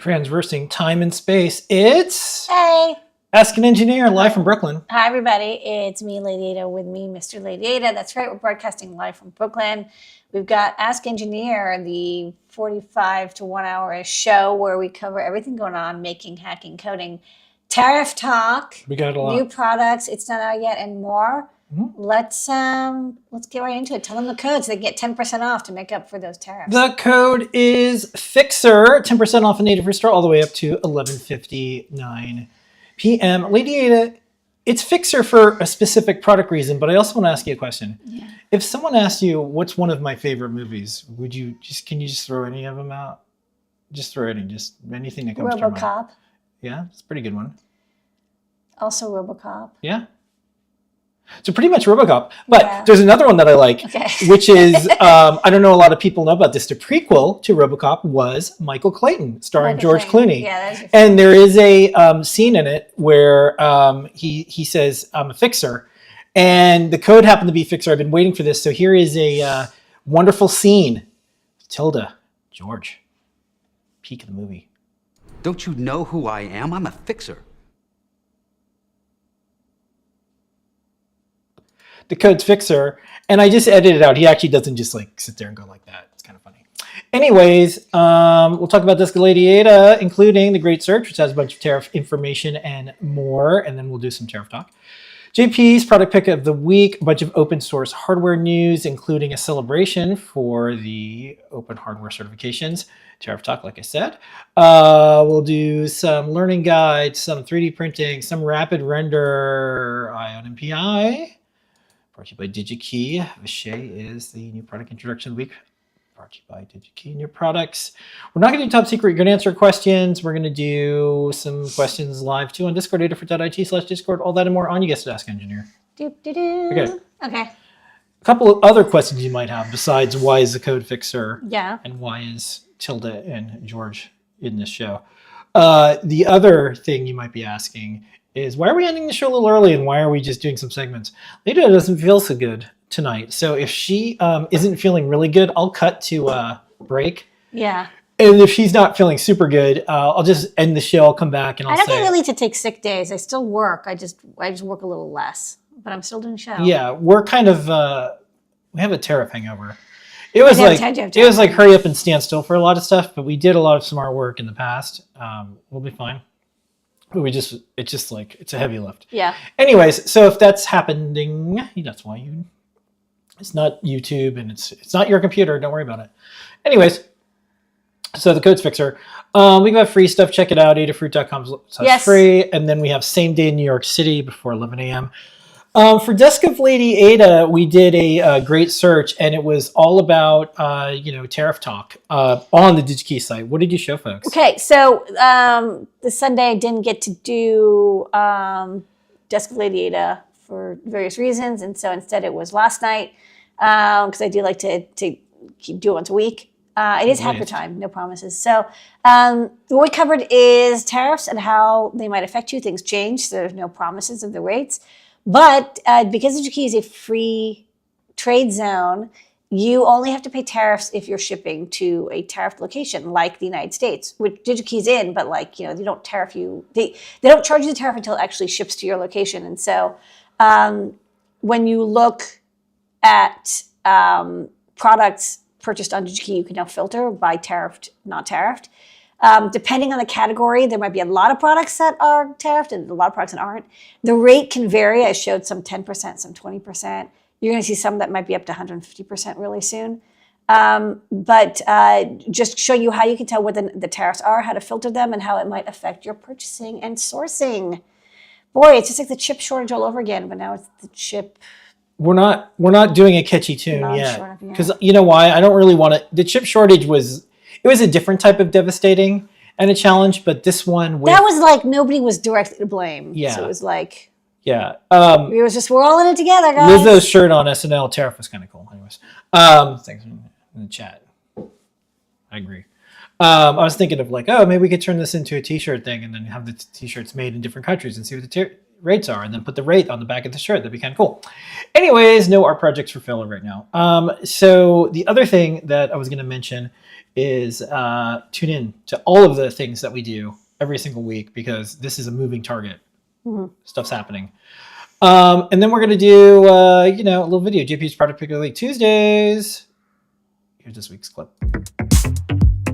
Transversing time and space. It's Hey. Ask an Engineer live from Brooklyn. Hi, everybody. It's me, Ladyada, with me, Mr. Ladyada. That's right. We're broadcasting live from Brooklyn. We've got Ask Engineer, the 45 to 1 hour show where we cover everything going on, making, hacking, coding, Tariff Talk, We got a lot. new products, it's not out yet, and more. Mm-hmm. Let's get right into it. Tell them the code so they get 10% off to make up for those tariffs. The code is Fixer, 10% off a Adafruit store all the way up to 11:59 p.m. Ladyada, it's Fixer for a specific product reason, but I also want to ask you a question. Yeah. If someone asked you what's one of my favorite movies, can you just throw any of them out? Just throw any, just anything that comes to your mind. RoboCop. Yeah, it's a pretty good one. Also RoboCop. Yeah. So pretty much RoboCop, but Yeah. there's another one that I like, Okay. which is, I don't know a lot of people know about this. The prequel to RoboCop was Michael Clayton, starring George Clooney. Yeah, that's your and there is a scene in it where he says, I'm a fixer. And the code happened to be Fixer. I've been waiting for this. So here is a wonderful scene. Tilda, George, peak of the movie. Don't you know who I am? I'm a fixer. The code's Fixer, and I just edited it out. He actually doesn't just like sit there and go like that. It's kind of funny. Anyways, we'll talk about this Ladyada, including the Great Search, which has a bunch of tariff information and more, and then we'll do some tariff talk. JP's product pick of the week, a bunch of open source hardware news, including a celebration for the open hardware certifications. Tariff talk, like I said. We'll do some learning guides, some 3D printing, some rapid render, Ion MPI. Brought to you by DigiKey. Vishay is the new product introduction of the week. Brought to you by DigiKey New Products. We're not going to do top secret. You're going to answer questions. We're going to do some questions live too on Discord, adafruit.it/Discord. All that and more on You Guessed It, Ask Engineer. Okay. Okay. A couple of other questions you might have besides why is the code Fixer? Yeah. And why is Tilda and George in this show? The other thing you might be asking is why are we ending the show a little early and why are we just doing some segments? Ladyada doesn't feel so good tonight. So if she isn't feeling really good, I'll cut to break. Yeah. And if she's not feeling super good, I'll just end the show. I'll come back and I'll I don't say... get really to take sick days. I still work. I just work a little less, but I'm still doing the show. Yeah, we're kind of... we have a tariff hangover. It was like hurry up and stand still for a lot of stuff, but we did a lot of smart work in the past. We'll be fine. But it's a heavy lift. Yeah. Anyways, so if that's happening, that's why it's not YouTube and it's not your computer. Don't worry about it. Anyways, so the code's Fixer. We have free stuff. Check it out. Adafruit.com/free. And then we have same day in New York City before 11 a.m. For Desk of Ladyada, we did a great search, and it was all about Tariff Talk on the DigiKey site. What did you show, folks? Okay, so this Sunday I didn't get to do Desk of Ladyada for various reasons, and so instead it was last night because I do like to keep doing it once a week. It is hacker time, no promises. So what we covered is tariffs and how they might affect you. Things change, so there's no promises of the rates. But because DigiKey is a free trade zone, you only have to pay tariffs if you're shipping to a tariffed location like the United States, which DigiKey's in, but they don't tariff you. They don't charge you the tariff until it actually ships to your location. And so when you look at products purchased on DigiKey, you can now filter by tariffed, not tariffed. Depending on the category, there might be a lot of products that are tariffed and a lot of products that aren't. The rate can vary. I showed some 10%, some 20%. You're going to see some that might be up to 150% really soon. But just show you how you can tell what the tariffs are, how to filter them, and how it might affect your purchasing and sourcing. Boy, it's just like the chip shortage all over again, but now it's the chip. We're not doing a catchy tune yet. Because you know why? I don't really want to. The chip shortage was a different type of devastating and a challenge, but this one that was like nobody was directly to blame. Yeah. So it was like it was just we're all in it together, guys. Lizzo's shirt on SNL tariff was kind of cool. Anyways, thanks in the chat. I agree. I was thinking of maybe we could turn this into a T-shirt thing and then have the T-shirts made in different countries and see what rates are, and then put the rate on the back of the shirt. That'd be kind of cool. Anyways, no art projects for filler right now. So the other thing that I was going to mention is tune in to all of the things that we do every single week, because this is a moving target. Stuff's happening. And then we're going to do, a little video. JP's Product Pick of the Week Tuesdays. Here's this week's clip.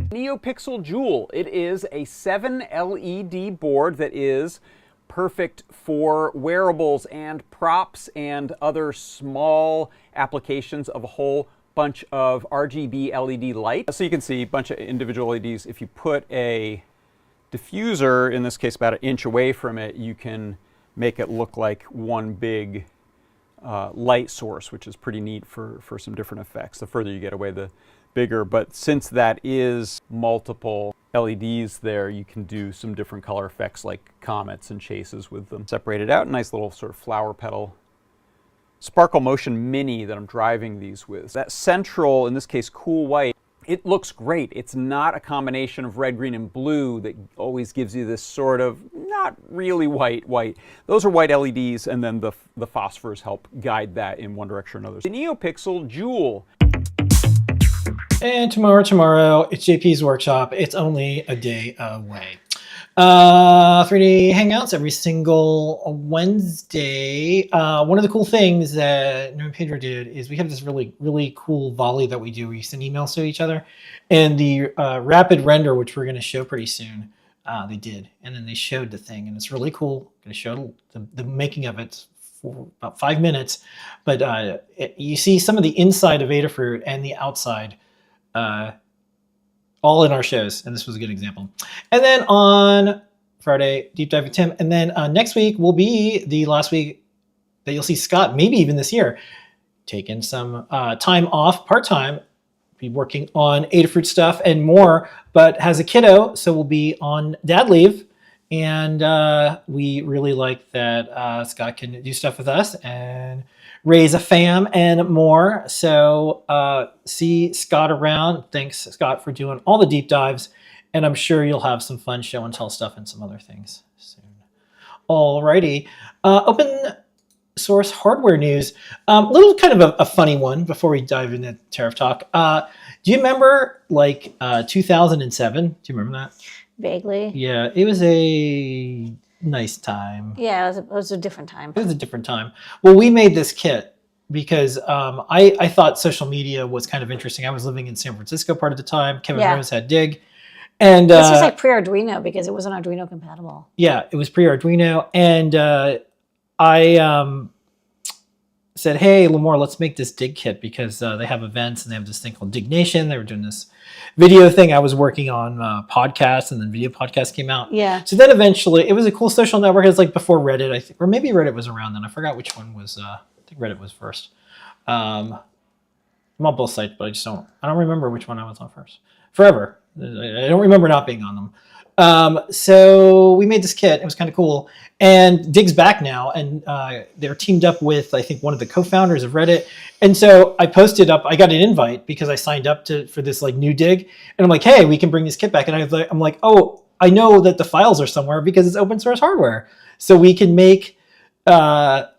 NeoPixel Jewel. It is a 7 LED board that is perfect for wearables and props and other small applications of a whole bunch of RGB LED light. So you can see a bunch of individual LEDs. If you put a diffuser, in this case about an inch away from it, you can make it look like one big light source, which is pretty neat for some different effects. The further you get away, the bigger. But since that is multiple LEDs there, you can do some different color effects like comets and chases with them. Separated out, nice little sort of flower petal Sparkle Motion Mini that I'm driving these with. That central, in this case, cool white, it looks great. It's not a combination of red, green, and blue that always gives you this sort of not really white. Those are white LEDs, and then the phosphors help guide that in one direction or another. The NeoPixel Jewel. And tomorrow, it's JP's workshop. It's only a day away. 3D Hangouts every single Wednesday. One of the cool things that Noam Pedro did is we have this really cool volley that we do. We send emails to each other, and the rapid render, which we're going to show pretty soon, they did, and then they showed the thing, and it's really cool. I'm going to show the making of it for about 5 minutes, but you see some of the inside of Adafruit and the outside. All in our shows, and this was a good example. And then on Friday, Deep Dive with Tim, and then next week will be the last week that you'll see Scott, maybe even this year, taking some time off, part-time, be working on Adafruit stuff and more, but has a kiddo, so we'll be on dad leave, and we really like that Scott can do stuff with us and raise a fam and more. So see Scott around. Thanks, Scott, for doing all the deep dives. And I'm sure you'll have some fun show and tell stuff and some other things soon. Alrighty. Open source hardware news. Little kind of a funny one before we dive into Tariff Talk. Do you remember 2007? Do you remember that? Vaguely. Yeah, it was a nice time. Yeah, it was a different time. It was a different time. Well, we made this kit because I thought social media was kind of interesting. I was living in San Francisco part of the time. Kevin Rose had Dig. And this was like pre-Arduino because it wasn't Arduino compatible. Yeah, it was pre-Arduino. And I said, hey, Lamore, let's make this Dig kit because they have events and they have this thing called Dig Nation. They were doing this video thing. I was working on podcasts, and then video podcasts came out. Yeah. So then eventually, it was a cool social network. It was like before Reddit, I think, or maybe Reddit was around then. I forgot which one was. I think Reddit was first. I'm on both sites, but I don't remember which one I was on first. Forever. I don't remember not being on them. So we made this kit. It was kind of cool. And Dig's back now, and they're teamed up with, I think, one of the co-founders of Reddit. And so I posted up, I got an invite because I signed up for this new Dig. And I'm like, hey, we can bring this kit back. And I'm like, oh, I know that the files are somewhere because it's open source hardware. So we can make, a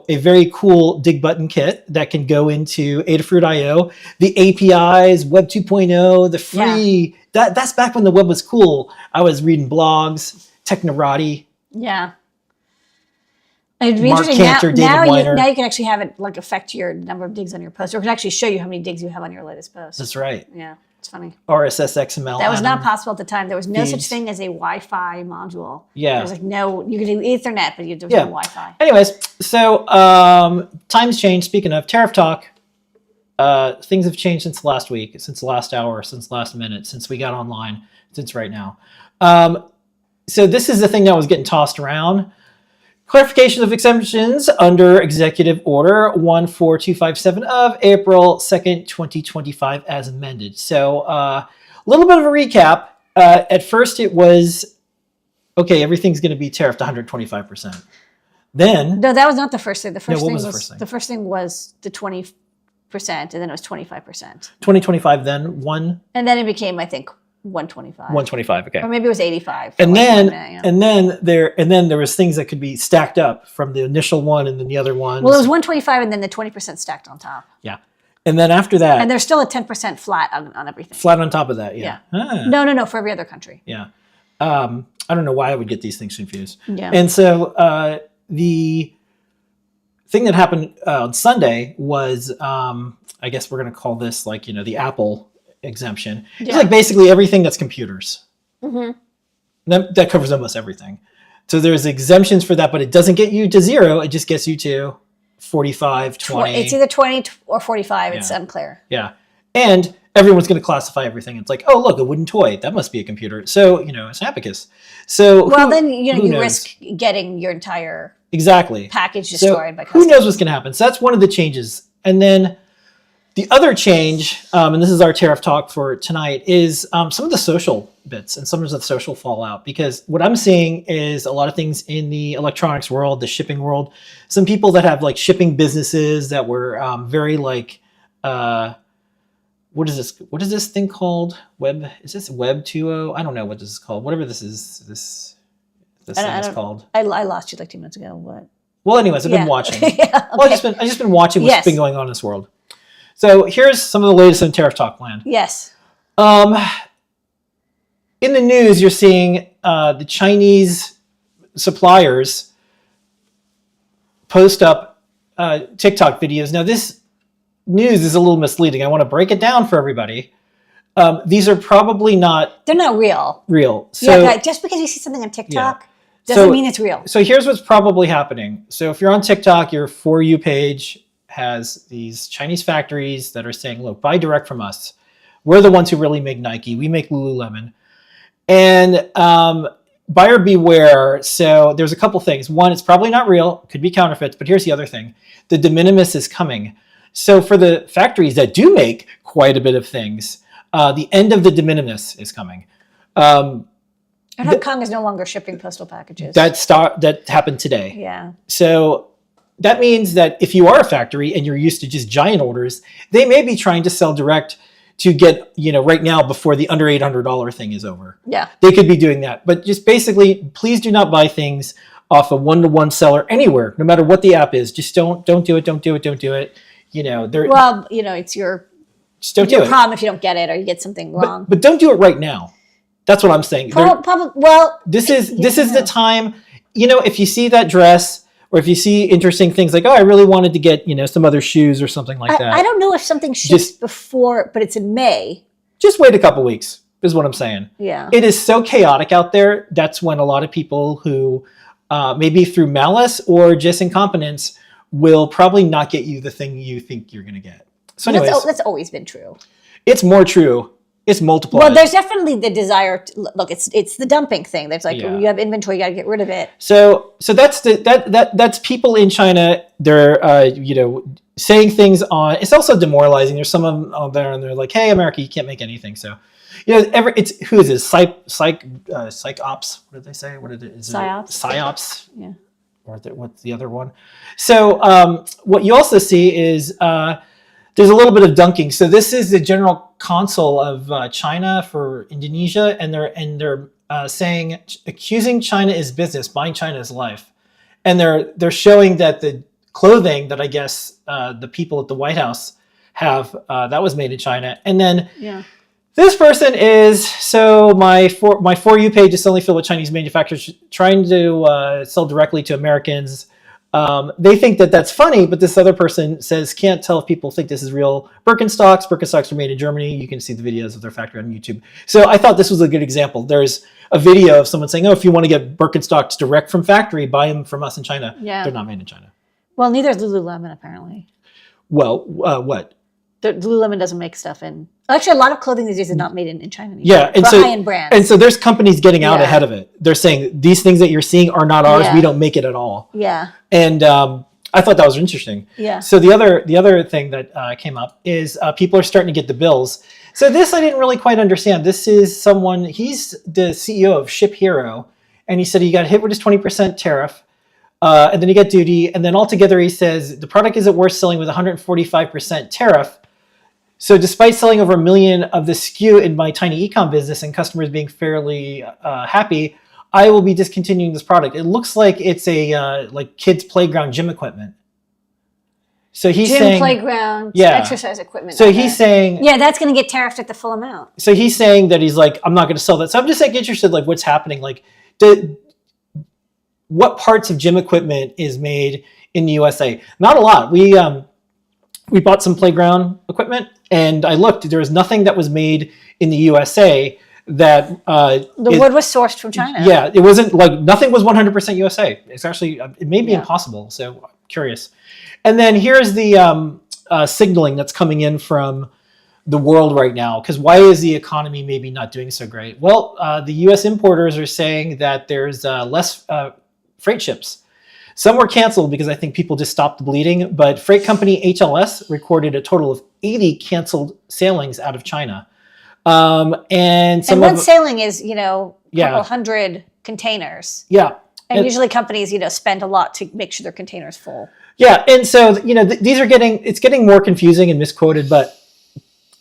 very cool Dig button kit that can go into Adafruit IO, the APIs, Web 2.0, the free. Yeah. That's back when the web was cool. I was reading blogs, Technorati. Yeah. It'd be Mark interesting. Cantor, now David you can actually have it affect your number of digs on your post, or it can actually show you how many digs you have on your latest post. That's right. Yeah, it's funny. RSS XML. That was not possible at the time. There was no feeds. such thing as a Wi-Fi module. Yeah. There was you could do Ethernet, but there was no Wi-Fi. Anyways, so times changed. Speaking of Tariff Talk, things have changed since last week, since last hour, since last minute, since we got online, since right now. So this is the thing that was getting tossed around. Clarification of exemptions under Executive Order 14257 of April 2nd, 2025 as amended. So a little bit of a recap. At first it was, okay, everything's going to be tariffed 125%. Then... No, that was not the first thing. The first thing was the 20%, and then it was 25%. 2025, then one... And then it became, I think, 125. 125. Okay. Or maybe it was 85. And yeah. then there was things that could be stacked up from the initial one and then the other ones. Well, it was 125 and then the 20% stacked on top. Yeah. And then after that, And there's still a 10% flat on everything. flat on top of that. Yeah. Ah. No, for every other country. Yeah. I don't know why I would get these things confused. Yeah. And so the thing that happened on Sunday was, I guess we're going to call this like, the Apple exemption. Yeah. It's like basically everything that's computers. Mm-hmm. That covers almost everything. So there's exemptions for that, but it doesn't get you to 0. It just gets you to 45, 20. It's either 20 or 45. It's Yeah. unclear. Yeah. And everyone's going to classify everything. It's like, oh, look, a wooden toy. That must be a computer. So, it's an abacus. So Well, then you who knows? risk getting your entire Exactly. package So destroyed by who customs. knows what's going to happen? So that's one of the changes. And then the other change, and this is our tariff talk for tonight, is some of the social bits and some of the social fallout. Because what I'm seeing is a lot of things in the electronics world, the shipping world. Some people that have like shipping businesses that were very like, what is this? What is this thing called? Is this Web 2.0? I don't know what this is called. Whatever this is, this thing is called. I lost you like 2 minutes ago. What? Well, anyways, I've Yeah. been watching. Yeah, Well, I've just been watching what's Yes. been going on in this world. So here's some of the latest in Tariff Talk land. Yes. In the news, you're seeing the Chinese suppliers post up TikTok videos. Now, this news is a little misleading. I want to break it down for everybody. These are probably not They're not real. real. So, Yeah, just because you see something on TikTok So- doesn't mean it's real. So here's what's probably happening. So if you're on TikTok, your For You page has these Chinese factories that are saying, look, buy direct from us. We're the ones who really make Nike. We make Lululemon. And buyer beware. So there's a couple things. One, it's probably not real. Could be counterfeits. But here's the other thing. The de minimis is coming. So for the factories that do make quite a bit of things, the end of the de minimis is coming. And Hong Kong is no longer shipping postal packages. That happened today. Yeah. So that means that if you are a factory and you're used to just giant orders, they may be trying to sell direct to get, right now before the under $800 thing is over. Yeah. They could be doing that. But just basically, please do not buy things off a one-to-one seller anywhere, no matter what the app is. Just don't do it. Don't do it. Don't do it. Well, it's your just don't do it. problem if you don't get it or you get something wrong. But don't do it right now. That's what I'm saying. This is the time, if you see that dress or if you see interesting things like, oh, I really wanted to get, some other shoes or something like that. I don't know if something ships before, but it's in May. Just wait a couple weeks is what I'm saying. Yeah. It is so chaotic out there. That's when a lot of people who maybe through malice or just incompetence will probably not get you the thing you think you're going to get. So anyways, That's always been true. it's more true. It's multiplied. Well, there's definitely the desire to look. It's the dumping thing. There's like Yeah. you have inventory, you got to get rid of it. So that's that's people in China. They're saying things on. It's also demoralizing. There's some of them out there, and they're like, "Hey, America, you can't make anything." So, it's who is this? Psych ops. What did they say? What is it? Psyops. Psyops. Yeah. Or what's the other one? So what you also see is there's a little bit of dunking. So this is the general consul of China for Indonesia, and they're accusing China is business, buying China is life, and they're showing that the clothing that I guess the people at the White House have that was made in China, and then this person is my For You page is suddenly filled with Chinese manufacturers trying to sell directly to Americans. They think that that's funny, but this other person says can't tell if people think this is real Birkenstocks. Birkenstocks are made in Germany. You can see the videos of their factory on YouTube. So I thought this was a good example. There's a video of someone saying, "Oh, if you want to get Birkenstocks direct from factory, buy them from us in China." Yeah. They're not made in China. Well, neither is Lululemon apparently. Well, what? Lululemon doesn't make stuff in. Actually, a lot of clothing these days is not made in China anymore. Yeah, and for so high-end brands. and so there's companies getting out Yeah. ahead of it. They're saying these things that you're seeing are not ours. Yeah. We don't make it at all. Yeah. And I thought that was interesting. Yeah. So the other thing that came up is people are starting to get the bills. So this I didn't really quite understand. This is someone. He's the CEO of Ship Hero, and he said he got hit with his 20% tariff, and then he got duty, and then altogether he says the product isn't worth selling with 145% tariff. So despite selling over 1 million of the SKU in my tiny ecom business and customers being fairly happy, I will be discontinuing this product. It looks like it's a like kids playground gym equipment. So he's saying playground, yeah. exercise equipment. So he's saying yeah, that's going to get tariffed at the full amount. So he's saying that he's like, I'm not going to sell that. So I'm just like interested, like what's happening, like what parts of gym equipment is made in the USA? Not a lot. We bought some playground equipment, and I looked. There was nothing that was made in the USA that the wood was sourced from China. Yeah, it wasn't like nothing was 100% USA. It's actually it may be impossible. So I'm curious. And then here's the signaling that's coming in from the world right now. Because why is the economy maybe not doing so great? Well, the U.S. importers are saying that there's less freight ships. Some were canceled because I think people just stopped the bleeding, but freight company HLS recorded a total of 80 canceled sailings out of China. And one sailing is, a couple hundred containers. Yeah. And usually companies, spend a lot to make sure their containers full. Yeah. And so, these are it's getting more confusing and misquoted, but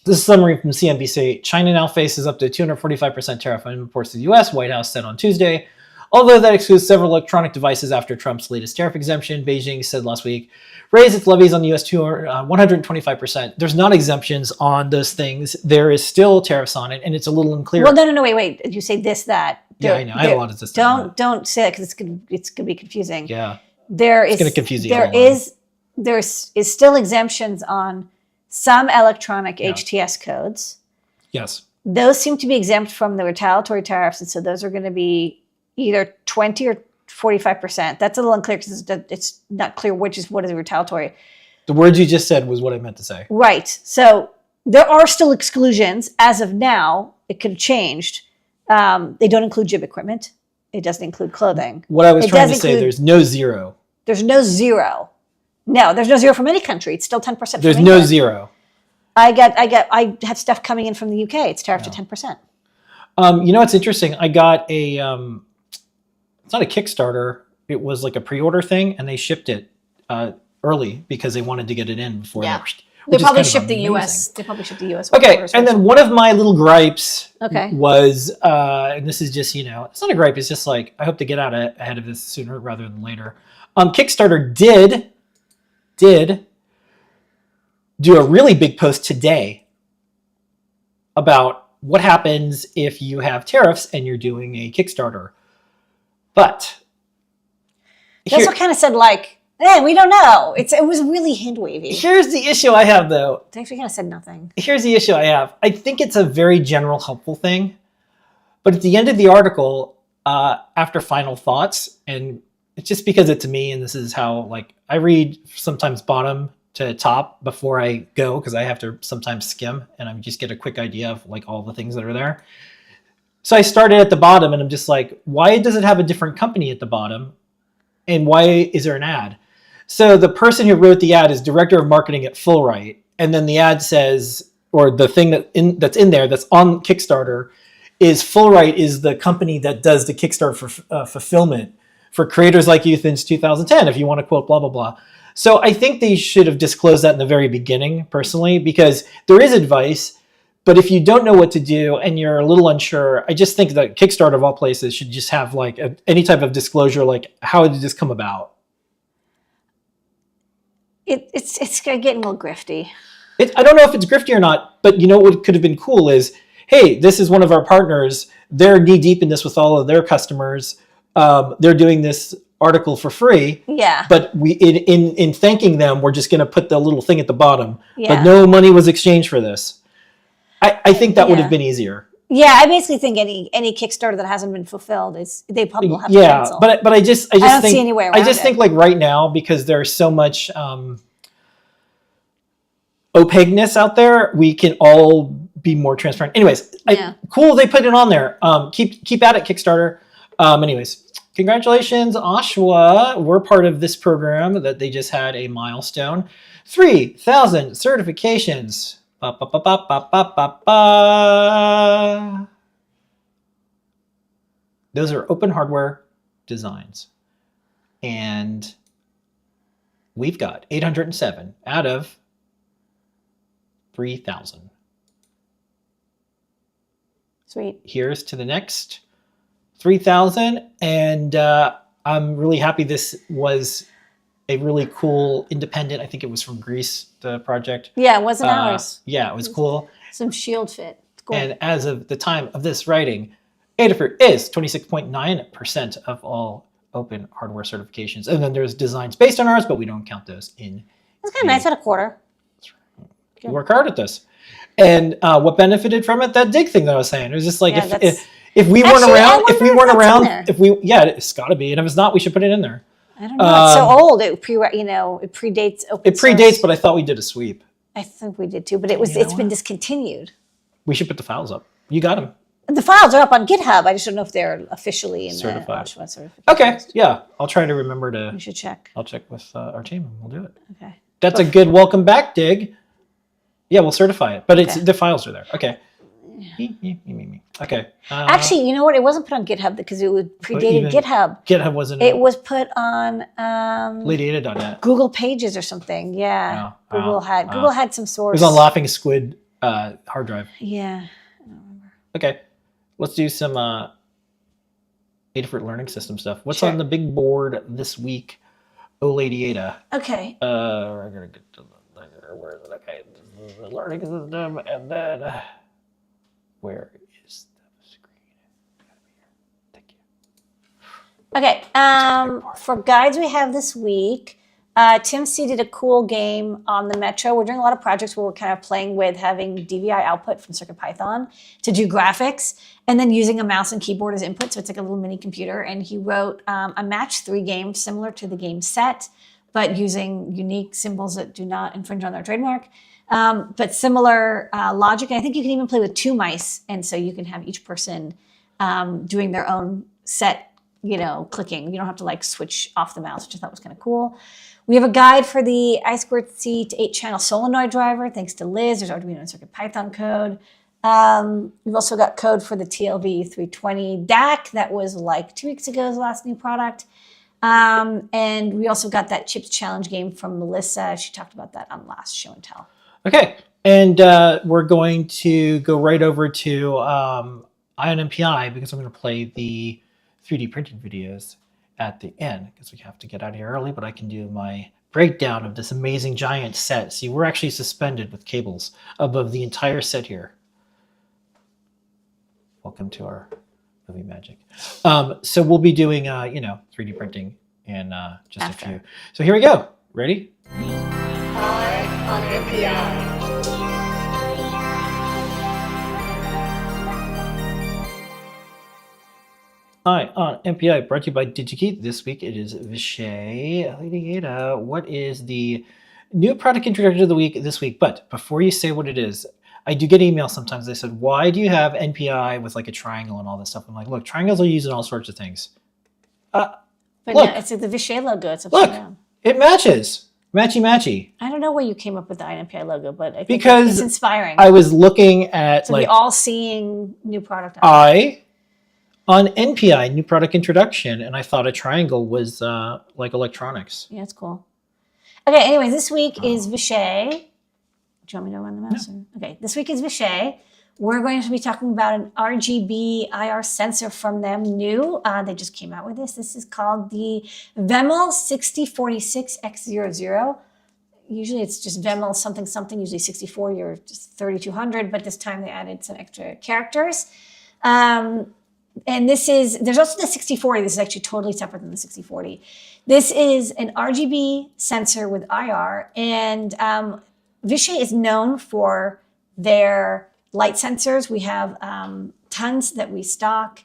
this is a summary from CNBC. China now faces up to 245% tariff on imports to the U.S., White House said on Tuesday. Although that excludes several electronic devices after Trump's latest tariff exemption, Beijing said last week, raised its levies on the U.S. to 125%. There's not exemptions on those things. There is still tariffs on it, and it's a little unclear. Well, no, wait. Did you say this, that? Yeah, I know. I have a lot of this. Don't say that because it's gonna be confusing. Yeah. It's going to confuse you. There is still exemptions on some electronic HTS codes. Yes. Those seem to be exempt from the retaliatory tariffs, and so those are going to be either 20 or 45%. That's a little unclear because it's not clear what is retaliatory. The words you just said was what I meant to say. Right. So there are still exclusions as of now. It could have changed. They don't include gym equipment. It doesn't include clothing. What I was trying to say, there's no zero. There's no zero. No, there's no zero from any country. It's still 10%. There's no zero. I have stuff coming in from the UK. It's tariffed at 10%. It's interesting. I got it's not a Kickstarter. It was like a pre-order thing, and they shipped it early because they wanted to get it in before They probably shipped the US. They probably shipped the US. Okay, and then one of my little gripes Okay. was, and this is just, it's not a gripe. It's just like, I hope to get out ahead of this sooner rather than later. Kickstarter did do a really big post today about what happens if you have tariffs and you're doing a Kickstarter. But they also kind of said we don't know. It was really hand wavy. Here's the issue I have, though. They actually kind of said nothing. Here's the issue I have. I think it's a very general, helpful thing. But at the end of the article, after final thoughts, and it's just because it's me, and this is how, I read sometimes bottom to top before I go, because I have to sometimes skim, and I just get a quick idea of, all the things that are there. So I started at the bottom, and I'm just like, why does it have a different company at the bottom? And why is there an ad? So the person who wrote the ad is director of marketing at Fullright. And then the ad says, or the thing that's in there that's on Kickstarter is Fullright is the company that does the Kickstarter for fulfillment for creators like you since 2010, if you want to quote blah, blah, blah. So I think they should have disclosed that in the very beginning, personally, because there is advice. But if you don't know what to do and you're a little unsure, I just think that Kickstarter of all places should just have any type of disclosure, how did this come about? It's getting a little grifty. I don't know if it's grifty or not, but what could have been cool is, hey, this is one of our partners. They're knee deep in this with all of their customers. They're doing this article for free. Yeah. But we in thanking them, we're just going to put the little thing at the bottom. Yeah. But no money was exchanged for this. I think that would have been easier. Yeah, I basically think any Kickstarter that hasn't been fulfilled they probably will have to cancel. But I just don't think, see any way around I just it. think right now, because there's so much opaqueness out there, we can all be more transparent. Anyways, cool they put it on there. Keep at it, Kickstarter. Anyways, congratulations, Oshawa. We're part of this program that they just had a milestone. 3,000 certifications. Ba, ba, ba, ba, ba, ba, ba, ba. Those are open hardware designs. And we've got 807 out of 3,000. Sweet. Here's to the next 3,000. And I'm really happy this was a really cool independent. I think it was from Greece, the project. Yeah, it wasn't ours. Yeah, it was cool. Some shield fit. It's cool. And as of the time of this writing, Adafruit is 26.9% of all open hardware certifications. And then there's designs based on ours, but we don't count those in. It's kind of nice at a quarter. You work hard at this. And what benefited from it? That dig thing that I was saying. It was just like Yeah, if we weren't Actually, I around, wonder if that's in there. It's got to be. And if it's not, we should put it in there. I don't know. It's so old. It predates open It predates, source. but I thought we did a sweep. I think we did too, but it's been discontinued. We should put the files up. You got them. The files are up on GitHub. I just don't know if they're officially in Certified. the certification. Okay, yeah. I'll try to remember to. You should check. I'll check with our team and we'll do it. Okay. That's a good welcome back dig. Yeah, we'll certify it, but the files are there. Okay. Okay. Actually, you know what? It wasn't put on GitHub because it would predated GitHub. GitHub wasn't. It was put on Ladyada.net. Google Pages or something. Yeah. Google had some It source. was on Laughing Squid hard drive. Yeah. Okay. Let's do some Adafruit Learning System stuff. What's Sure. on the big board this week? Oh, Ladyada. Okay. We're gonna get to where is it? Okay, this is the learning system, and then where is the screen? Thank you. Okay. For guides we have this week, Tim C did a cool game on the Metro. We're doing a lot of projects where we're kind of playing with having DVI output from CircuitPython to do graphics, and then using a mouse and keyboard as input. So it's like a little mini computer. And he wrote a match 3 game similar to the game set, but using unique symbols that do not infringe on their trademark. But similar logic. And I think you can even play with 2 mice. And so you can have each person doing their own set, clicking. You don't have to like switch off the mouse, which I thought was kind of cool. We have a guide for the I2C to 8-channel solenoid driver, thanks to Liz. There's Arduino and CircuitPython code. We've also got code for the TLV 320 DAC that was like 2 weeks ago's last new product. And we also got that Chips Challenge game from Melissa. She talked about that on last show and tell. Okay, and we're going to go right over to Ion MPI because I'm going to play the 3D printing videos at the end because we have to get out of here early, but I can do my breakdown of this amazing giant set. See, we're actually suspended with cables above the entire set here. Welcome to our movie magic. So we'll be doing, 3D printing in just a few. So here we go. Ready? On MPI. Hi, on MPI, brought to you by DigiKey. This week it is Vishay. Ladyada, what is the new product introduction of the week this week? But before you say what it is, I do get emails sometimes. They said, why do you have NPI with like a triangle and all this stuff? I'm like, look, triangles are used in all sorts of things. But look, no, it's like the Vishay logo. It's upside down. It matches. Matchy-matchy. I don't know where you came up with the INPI logo, but I think Because it's inspiring. I was looking at so like the all-seeing new product. on NPI, new product introduction, and I thought a triangle was like electronics. Yeah, it's cool. Okay, anyways, this week is Vishay. Do you want me to run the mouse? Yeah. Okay, this week is Vishay. We're going to be talking about an RGB IR sensor from them, new. They just came out with this. This is called the VEML 6046X00. Usually it's just VEML something something, usually 6040 or just 3200, but this time they added some extra characters. And this is, there's also the 6040. This is actually totally separate than the 6040. This is an RGB sensor with IR, and Vishay is known for their light sensors. We have tons that we stock,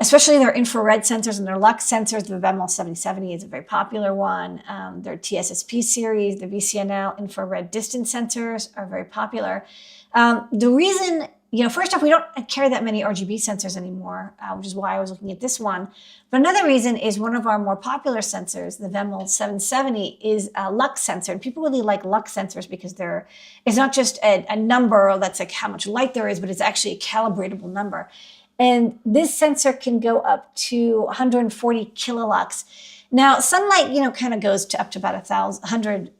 especially their infrared sensors and their lux sensors. The VEML 7070 is a very popular one. Their TSSP series, the VCNL infrared distance sensors are very popular. The reason, first off, we don't carry that many RGB sensors anymore, which is why I was looking at this one. But another reason is one of our more popular sensors, the VEML 770, is a lux sensor. And people really like lux sensors because it's not just a number that's like how much light there is, but it's actually a calibratable number. And this sensor can go up to 140 kilolux. Now, sunlight, kind of goes to up to about 100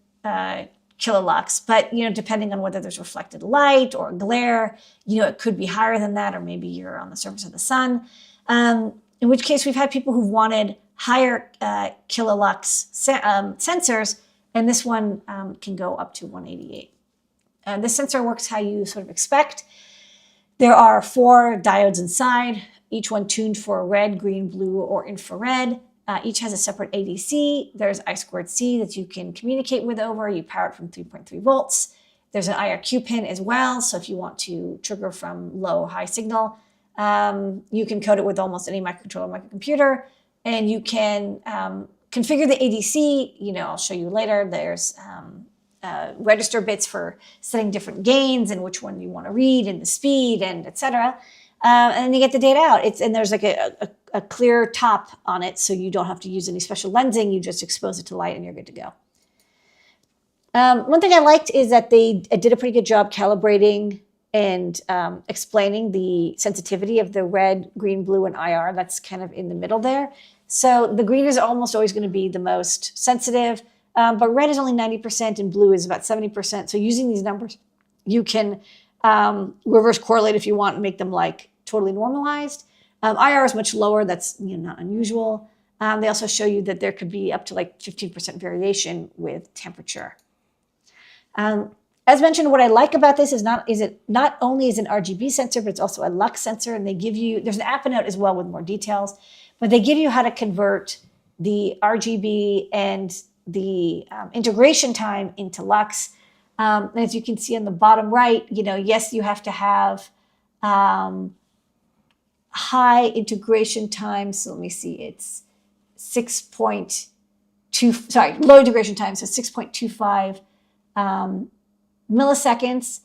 kilolux. But, depending on whether there's reflected light or glare, it could be higher than that, or maybe you're on the surface of the sun. In which case, we've had people who've wanted higher kilolux sensors, and this one can go up to 188. This sensor works how you sort of expect. There are 4 diodes inside, each one tuned for red, green, blue, or infrared. Each has a separate ADC. There's I2C that you can communicate with over. You power it from 3.3 volts. There's an IRQ pin as well. So if you want to trigger from low or high signal, you can code it with almost any microcontroller, microcomputer, and you can configure the ADC. I'll show you later. There's register bits for setting different gains and which one you want to read and the speed and etc. And then you get the data out. And there's like a clear top on it, so you don't have to use any special lensing. You just expose it to light and you're good to go. One thing I liked is that they did a pretty good job calibrating and explaining the sensitivity of the red, green, blue, and IR. That's kind of in the middle there. So the green is almost always going to be the most sensitive, but red is only 90% and blue is about 70%. So using these numbers, you can reverse correlate if you want and make them like totally normalized. IR is much lower. That's not unusual. They also show you that there could be up to like 15% variation with temperature. As mentioned, what I like about this is it not only is an RGB sensor, but it's also a lux sensor, and they give you, there's an app note as well with more details, but they give you how to convert the RGB and the integration time into lux. And as you can see on the bottom right, yes, you have to have high integration time. So let me see, it's low integration time, so 6.25 milliseconds,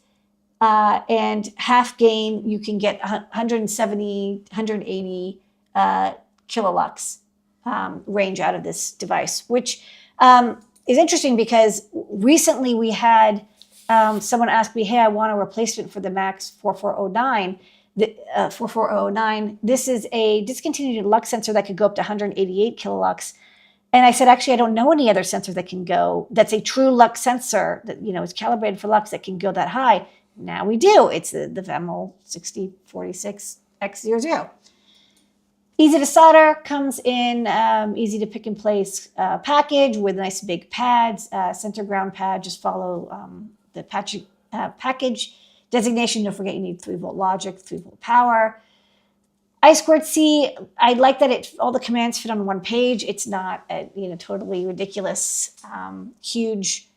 and half gain, you can get 170, 180 kilolux range out of this device, which is interesting because recently we had someone ask me, hey, I want a replacement for the Max 4409. 4409. This is a discontinued lux sensor that could go up to 188 kilolux. And I said, actually, I don't know any other sensor that can go, that's a true lux sensor that, is calibrated for lux that can go that high. Now we do. It's the VEML 6046X00. Easy to solder, comes in easy to pick and place package with nice big pads, center ground pad. Just follow the package designation. Don't forget you need 3-volt logic, 3-volt power. I2C, I like that all the commands fit on one page. It's not a totally ridiculous, huge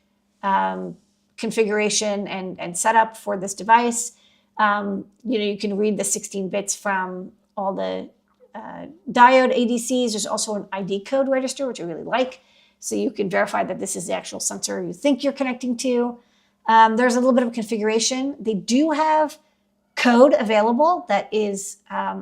configuration and setup for this device. You can read the 16 bits from all the diode ADCs. There's also an ID code register, which I really like. So you can verify that this is the actual sensor you think you're connecting to. There's a little bit of configuration. They do have code available that is,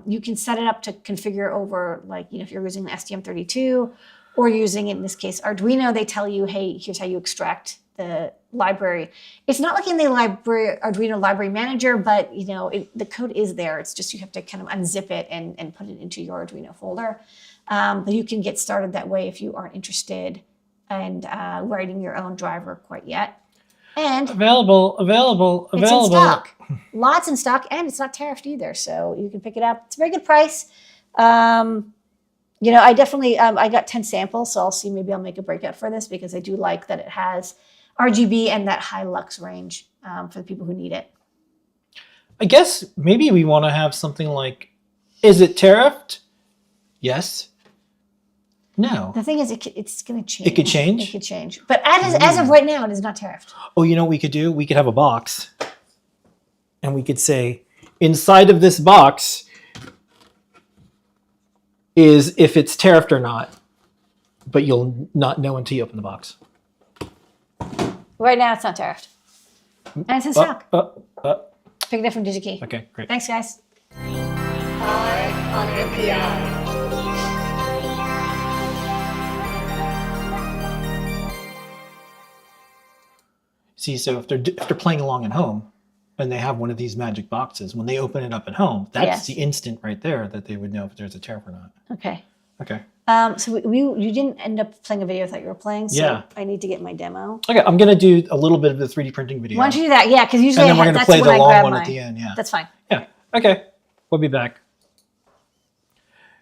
you can set it up to configure over, like, if you're using the STM32 or using, in this case, Arduino, they tell you, hey, here's how you extract the library. It's not like in the Arduino library manager, but the code is there. It's just you have to kind of unzip it and put it into your Arduino folder. But you can get started that way if you aren't interested in writing your own driver quite yet. And available. It's in stock. Lots in stock, and it's not tariffed either, so you can pick it up. It's a very good price. I definitely, I got 10 samples, so I'll see, maybe I'll make a breakout for this because I do like that it has RGB and that high lux range for the people who need it. I guess maybe we want to have something like, is it tariffed? Yes. No. The thing is, it's going to change. It could change? It could change. But as of right now, it is not tariffed. Oh, you know what we could do? We could have a box. And we could say, inside of this box is if it's tariffed or not. But you'll not know until you open the box. Right now, it's not tariffed. And it's in stock. Pick it up from DigiKey. Okay, great. Thanks, guys. Eye on NPI. See, so if they're playing along at home and they have one of these magic boxes, when they open it up at home, that's the instant right there that they would know if there's a tariff or not. Okay. Okay. So you didn't end up playing a video I thought you were playing, so Yeah. I need to get my demo. Okay, I'm gonna do a little bit of the 3D printing video. Why don't you do that? Yeah, because usually And then we're gonna that's play when the I long grab one my, at the end. Yeah. That's fine. Yeah. Okay. We'll be back.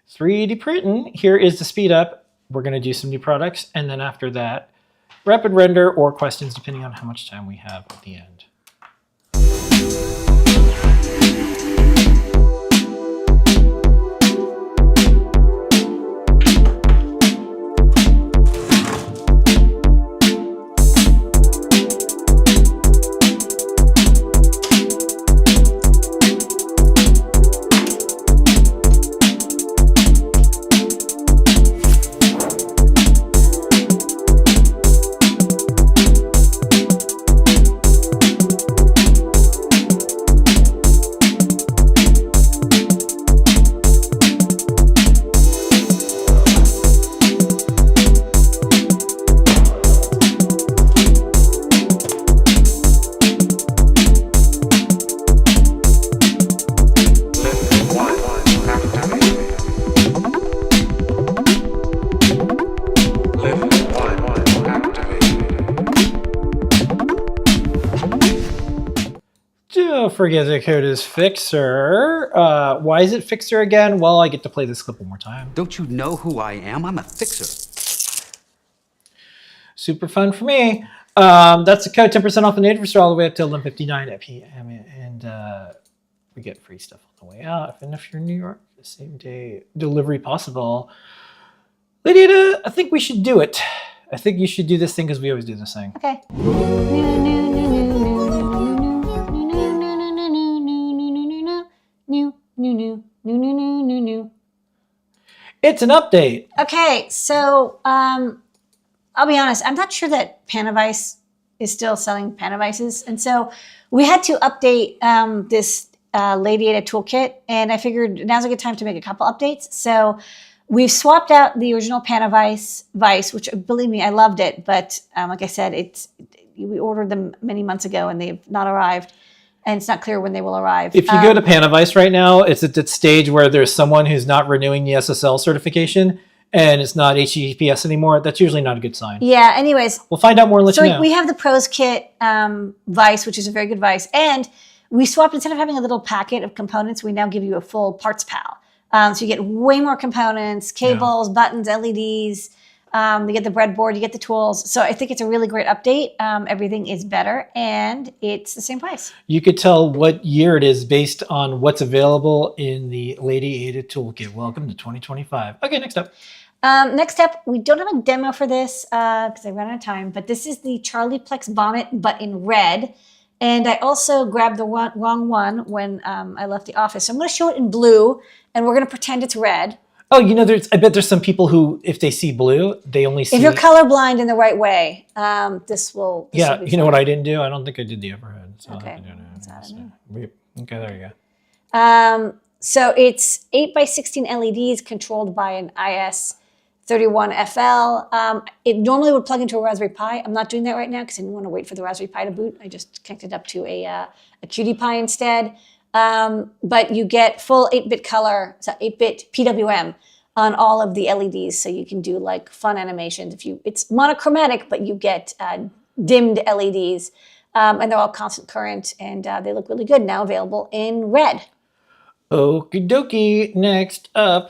3D printing. Here is the speed up. We're gonna do some new products, and then after that, rapid render or questions, depending on how much time we have at the end. Don't forget the code is Fixer. Why is it Fixer again? Well, I get to play this clip one more time. Don't you know who I am? I'm a fixer. Super fun for me. That's the code, 10% off the native store all the way up till 11:59 p.m. And we get free stuff on the way out. And if you're in New York, the same day delivery possible. Ladyada, I think we should do it. I think you should do this thing because we always do this thing. Okay. It's an update. Okay, so I'll be honest, I'm not sure that Panavice is still selling Panavices. And so we had to update this Ladyada toolkit, and I figured now's a good time to make a couple updates. So we've swapped out the original Panavice Vice, which believe me, I loved it. But like I said, we ordered them many months ago and they've not arrived. And it's not clear when they will arrive. If you go to Panavice right now, it's at that stage where there's someone who's not renewing the SSL certification and it's not HTTPS anymore. That's usually not a good sign. Yeah, anyways. We'll find out more and let you know. We have the Pros Kit Vice, which is a very good Vice. And we swapped, instead of having a little packet of components, we now give you a full parts pal. So you get way more components, cables, buttons, LEDs. You get the breadboard, you get the tools. So I think it's a really great update. Everything is better and it's the same price. You could tell what year it is based on what's available in the Ladyada toolkit. Welcome to 2025. Okay, next up. Next up, we don't have a demo for this because I ran out of time, but this is the Charlieplex bonnet, but in red. And I also grabbed the wrong one when I left the office. So I'm going to show it in blue and we're going to pretend it's red. Oh, you know, I bet there's some people who, if they see blue, they only see... If you're colorblind in the right way, this will be you fun. know what I didn't do? I don't think I did the overhead. So Okay. Okay, there you go. So it's 8 by 16 LEDs controlled by an IS31FL. It normally would plug into a Raspberry Pi. I'm not doing that right now because I didn't want to wait for the Raspberry Pi to boot. I just connected up to a QT Pi instead. But you get full 8-bit color, so 8-bit PWM on all of the LEDs, so you can do like fun animations. It's monochromatic, but you get dimmed LEDs, and they're all constant current, and they look really good. Now available in red. Okie dokie. Next up.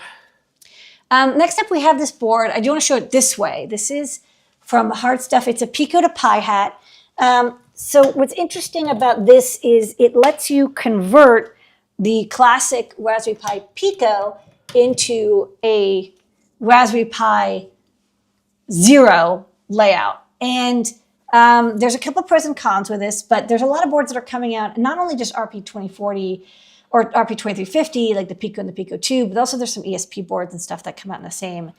Next up, we have this board. I do want to show it this way. This is from Hard Stuff. It's a Pico to Pi hat. So what's interesting about this is it lets you convert the classic Raspberry Pi Pico into a Raspberry Pi Zero layout. And there's a couple pros and cons with this, but there's a lot of boards that are coming out, not only just RP2040 or RP2350, like the Pico and the Pico 2, but also there's some ESP boards and stuff that come out in the same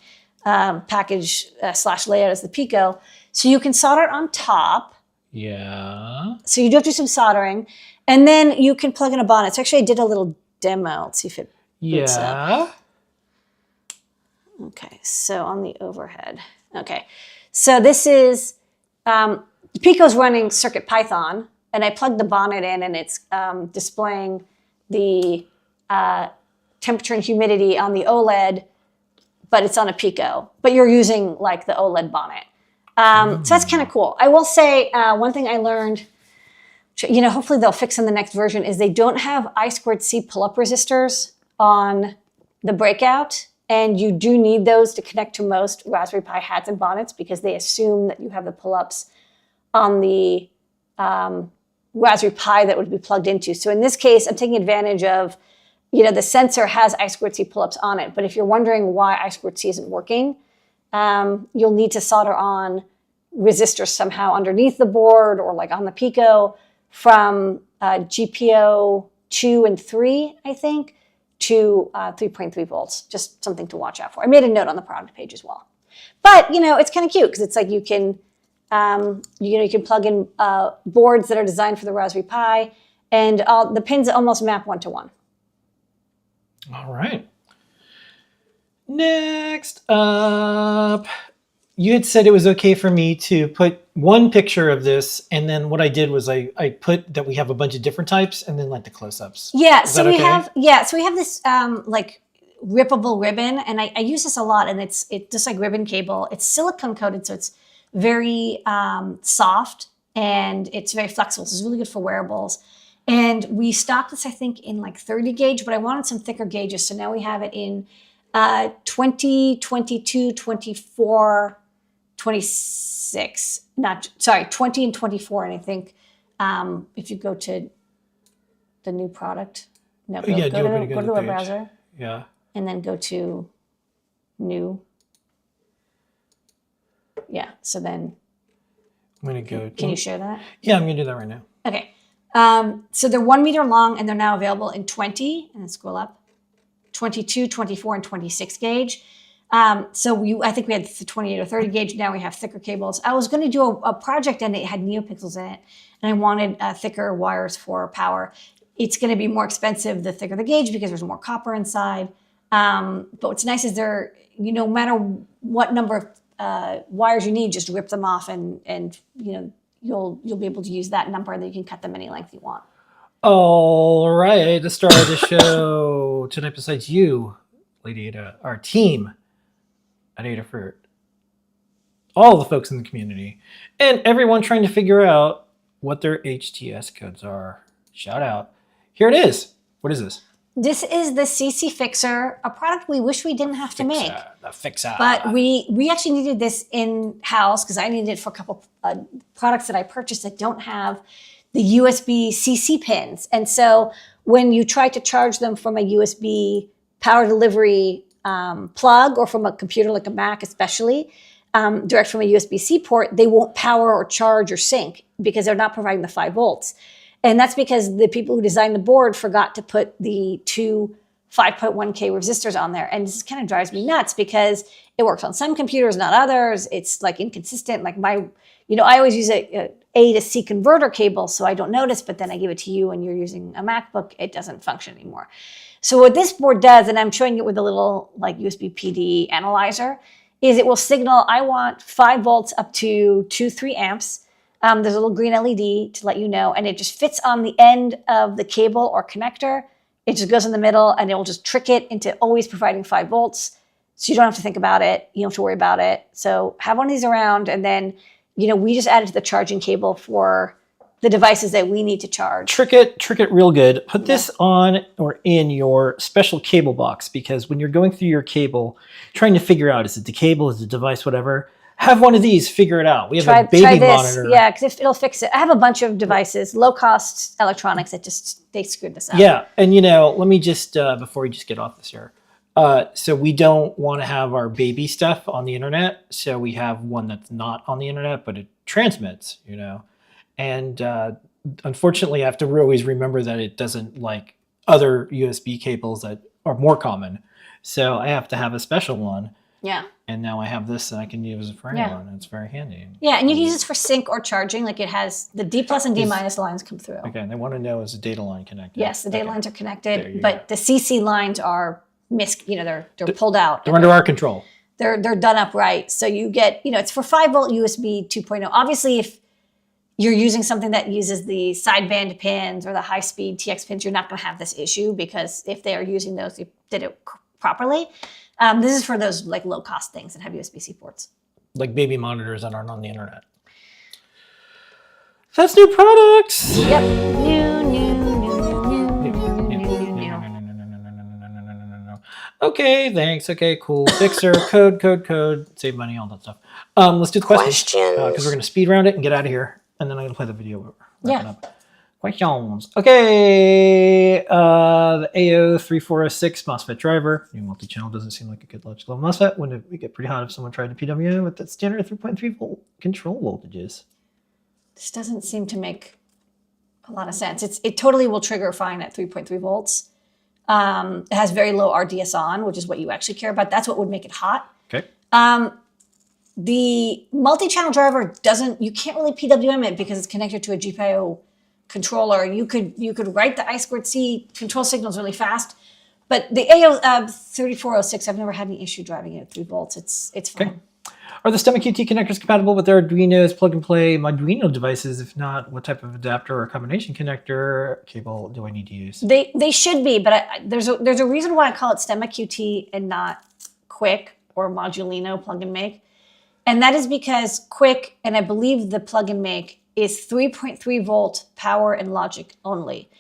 package / layout as the Pico. So you can solder it on top. Yeah. So you do have to do some soldering. And then you can plug in a bonnet. So actually I did a little demo. Let's see if it boots up. Okay, so on the overhead. Okay, so this is, Pico's running Circuit Python, and I plugged the bonnet in, and it's displaying the temperature and humidity on the OLED but it's on a Pico, but you're using like the OLED bonnet. So that's kind of cool. I will say one thing I learned, hopefully they'll fix in the next version, is they don't have I2C pull-up resistors on the breakout. And you do need those to connect to most Raspberry Pi hats and bonnets because they assume that you have the pull-ups on the Raspberry Pi that would be plugged into. So in this case, I'm taking advantage of, the sensor has I2C pull-ups on it. But if you're wondering why I2C isn't working, you'll need to solder on resistors somehow underneath the board or like on the Pico from GPO 2 and 3, I think, to 3.3 volts. Just something to watch out for. I made a note on the product page as well. But, it's kind of cute because it's like you can plug in boards that are designed for the Raspberry Pi, and the pins almost map one-to-one. All right. Next up, you had said it was okay for me to put one picture of this, and then what I did was I put that we have a bunch of different types, and then like the close-ups. Yeah, Is so that we okay? have this like rippable ribbon, and I use this a lot, and it's just like ribbon cable. It's silicone coated, so it's very soft and it's very flexible. So it's really good for wearables. And we stocked this, I think, in like 30 gauge, but I wanted some thicker gauges, so now we have it in 20, 22, 24, 26. 20 and 24. And I think if you go to the new product, go to the web browser. Yeah. And then go to new. Yeah, so then I'm going to go. Can you share that? Yeah, I'm going to do that right now. Okay. So they're 1 meter long and they're now available in 20, and then scroll up, 22, 24, and 26 gauge. I think we had the 28 or 30 gauge. Now we have thicker cables. I was going to do a project and it had NeoPixels in it, and I wanted thicker wires for power. It's going to be more expensive the thicker the gauge because there's more copper inside. But what's nice is they're, no matter what number of wires you need, just rip them off and you'll be able to use that number, and then you can cut them any length you want. All right, the star of the show tonight, besides you, Ladyada, our team at Adafruit, all the folks in the community, and everyone trying to figure out what their HTS codes are. Shout out. Here it is. What is this? This is the CC Fixer, a product we wish we didn't have to make. The Fixer. But we actually needed this in-house because I needed it for a couple products that I purchased that don't have the USB CC pins. And so when you try to charge them from a USB power delivery plug or from a computer like a Mac especially, direct from a USB-C port, they won't power or charge or sync because they're not providing the 5 volts. And that's because the people who designed the board forgot to put the two 5.1K resistors on there. And this kind of drives me nuts because it works on some computers, not others. It's like inconsistent. Like I always use a to C converter cable, so I don't notice, but then I give it to you and you're using a MacBook, it doesn't function anymore. So what this board does, and I'm showing it with a little like USB PD analyzer, is it will signal, I want 5 volts up to 2-3 amps. There's a little green LED to let you know, and it just fits on the end of the cable or connector. It just goes in the middle, and it will just trick it into always providing 5 volts. So you don't have to think about it. You don't have to worry about it. So have one of these around, and then, we just added to the charging cable for the devices that we need to charge. Trick it real good. Put this on or in your special cable box, because when you're going through your cable, trying to figure out, is it the cable, is it the device, whatever, have one of these, figure it out. We have a baby monitor. Yeah, because it'll fix it. I have a bunch of devices, low-cost electronics that they screwed this up. Yeah, and let me just, before we just get off this here, so we don't want to have our baby stuff on the internet, so we have one that's not on the internet, but it transmits, and unfortunately I have to always remember that it doesn't like other USB cables that are more common, so I have to have a special one. Yeah. And now I have this and I can use it for anyone. And it's very handy. Yeah, and you can use this for sync or charging. Like it has the D+ and D- lines come through. Okay, and they want to know, is the data line connected? Yes, the data lines are connected, but the CC lines are they're pulled out. They're under our control. They're done up right. So you get, it's for 5 volt USB 2.0. Obviously, if you're using something that uses the sideband pins or the high speed TX pins, you're not going to have this issue because if they are using those, they did it properly. This is for those like low cost things that have USB-C ports. Like baby monitors that aren't on the internet. That's new products. Yep. New. Okay, thanks. Okay, cool. Fixer, code, save money, all that stuff. Let's do the questions. Because we're going to speed round it and get out of here. And then I'm going to play the video. Wrapping up. Questions. Okay. The AO3406 MOSFET driver. New multi-channel doesn't seem like a good logical MOSFET. Wouldn't it get pretty hot if someone tried to PWM with that standard 3.3 volt control voltages? This doesn't seem to make a lot of sense. It totally will trigger fine at 3.3 volts. It has very low RDS on, which is what you actually care about. That's what would make it hot. Okay. The multi-channel driver you can't really PWM it because it's connected to a GPIO controller. You could write the I2C control signals really fast, but the AO3406, I've never had any issue driving it at 3 volts. It's fine. Okay. Are the STEMMA QT connectors compatible with their Arduino's plug-and-play Arduino devices? If not, what type of adapter or combination connector cable do I need to use? They should be, but there's a reason why I call it STEMMA QT and not Quick or Modulino plug and make. And that is because Quick, and I believe the plug and make, is 3.3 volt power and logic only.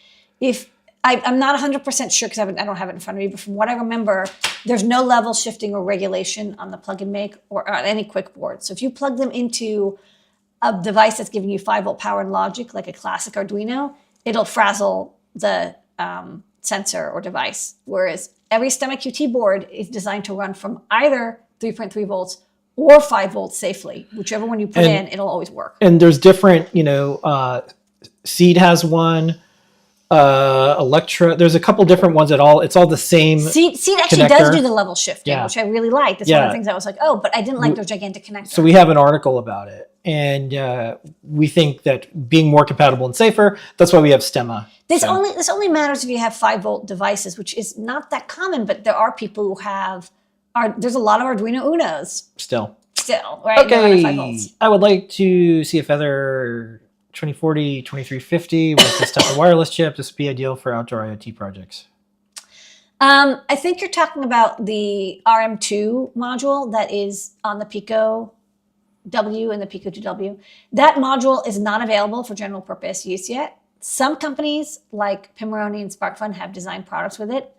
I'm not 100% sure because I don't have it in front of me, but from what I remember, there's no level shifting or regulation on the plug and make or on any Quick board. So if you plug them into a device that's giving you 5 volt power and logic, like a classic Arduino, it'll frazzle the sensor or device. Whereas every STEMMA QT board is designed to run from either 3.3 volts or 5 volts safely. Whichever one you put in, it'll always work. And there's different, Seed has one. Electra, there's a couple different ones it's all the same. Seed actually connector. does do the level shifting, which I really like. That's one of the things I was like, oh, but I didn't like those gigantic connectors. So we have an article about it. And we think that being more compatible and safer, that's why we have STEMMA. This only matters if you have 5 volt devices, which is not that common, but there are people who there's a lot of Arduino Unos. Still, right? Okay. 5 volts. I would like to see a Feather 2040, 2350 with this type of wireless chip. This would be ideal for outdoor IoT projects. I think you're talking about the RM2 module that is on the Pico W and the Pico 2W. That module is not available for general purpose use yet. Some companies like Pimoroni and SparkFun have designed products with it.